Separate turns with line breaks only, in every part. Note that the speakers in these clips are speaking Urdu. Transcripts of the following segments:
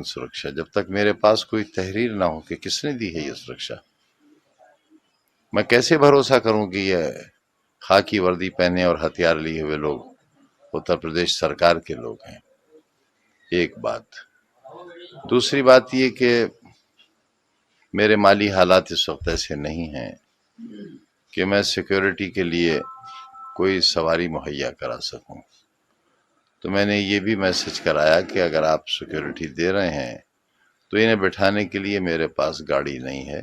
کون سرکشا جب تک میرے پاس کوئی تحریر نہ ہو کہ کس نے دی ہے یہ سرکشا؟ میں کیسے بھروسہ کروں کہ یہ خاکی وردی پہنے اور ہتھیار لیے ہوئے لوگ اتر پردیش سرکار کے لوگ ہیں؟ ایک بات۔ دوسری بات یہ کہ میرے مالی حالات اس وقت ایسے نہیں ہیں کہ میں سیکیورٹی کے لیے کوئی سواری مہیا کرا سکوں، تو میں نے یہ بھی میسج کرایا کہ اگر آپ سیکیورٹی دے رہے ہیں تو انہیں بٹھانے کے لیے میرے پاس گاڑی نہیں ہے۔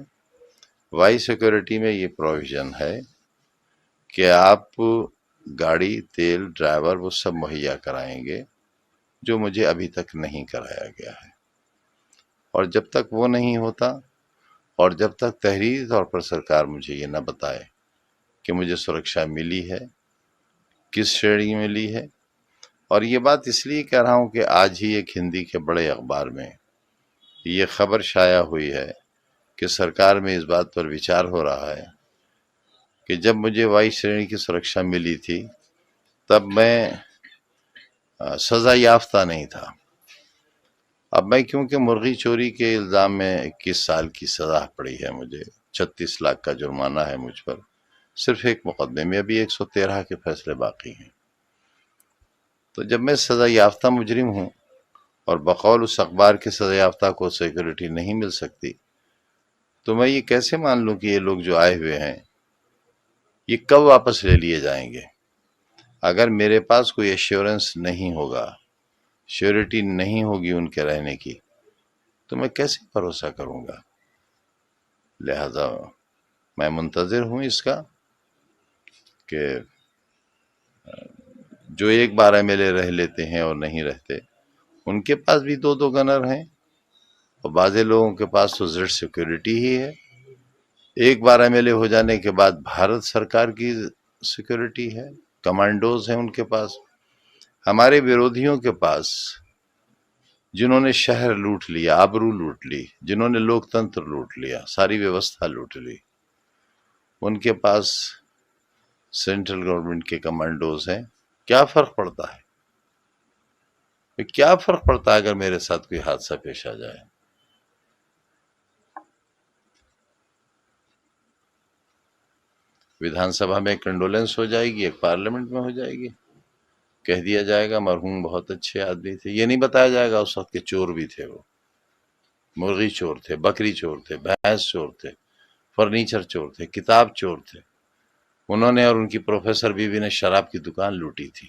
وائی سیکیورٹی میں یہ پروویژن ہے کہ آپ گاڑی، تیل، ڈرائیور وہ سب مہیا کرائیں گے، جو مجھے ابھی تک نہیں کرایا گیا ہے۔ اور جب تک وہ نہیں ہوتا اور جب تک تحریری طور پر سرکار مجھے یہ نہ بتائے کہ مجھے سرکشا ملی ہے، کس شرح میں ملی ہے، اور یہ بات اس لیے کہہ رہا ہوں کہ آج ہی ایک ہندی کے بڑے اخبار میں یہ خبر شائع ہوئی ہے کہ سرکار میں اس بات پر وچار ہو رہا ہے کہ جب مجھے وائی شرح کی سرکشا ملی تھی تب میں سزا یافتہ نہیں تھا۔ اب میں کیونکہ مرغی چوری کے الزام میں 21 سال کی سزا پڑی ہے، مجھے 36 لاکھ کا جرمانہ ہے مجھ پر، صرف ایک مقدمے میں، ابھی 113 کے فیصلے باقی ہیں۔ تو جب میں سزا یافتہ مجرم ہوں اور بقول اس اخبار کے سزا یافتہ کو سیکورٹی نہیں مل سکتی، تو میں یہ کیسے مان لوں کہ یہ لوگ جو آئے ہوئے ہیں یہ کب واپس لے لیے جائیں گے؟ اگر میرے پاس کوئی ایشورنس نہیں ہوگا، شیورٹی نہیں ہوگی ان کے رہنے کی، تو میں کیسے بھروسہ کروں گا؟ لہذا میں منتظر ہوں اس کا کہ جو ایک بار ایم ایل اے رہ لیتے ہیں اور نہیں رہتے، ان کے پاس بھی 2 گنر ہیں، اور بعض لوگوں کے پاس تو زیڈ سیکورٹی ہی ہے۔ ایک بار ایم ایل اے ہو جانے کے بعد بھارت سرکار کی سیکورٹی ہے، کمانڈوز ہیں ان کے پاس۔ ہمارے بیرودھیوں کے پاس، جنہوں نے شہر لوٹ لیا، آبرو لوٹ لی، جنہوں نے لوک تنتر لوٹ لیا، ساری ویوستھا لوٹ لی، ان کے پاس سینٹرل گورنمنٹ کے کمانڈوز ہیں۔ کیا فرق پڑتا ہے؟ کیا فرق پڑتا ہے اگر میرے ساتھ کوئی حادثہ پیش آ جائے؟ ویدھان سبھا میں کنڈولنس ہو جائے گی، ایک پارلیمنٹ میں ہو جائے گی، کہہ دیا جائے گا مرحوم بہت اچھے آدمی تھے۔ یہ نہیں بتایا جائے گا اس وقت کے چور بھی تھے، وہ مرغی چور تھے، بکری چور تھے، بھینس چور تھے، فرنیچر چور تھے، کتاب چور تھے، انہوں نے اور ان کی پروفیسر بیوی نے شراب کی دکان لوٹی تھی۔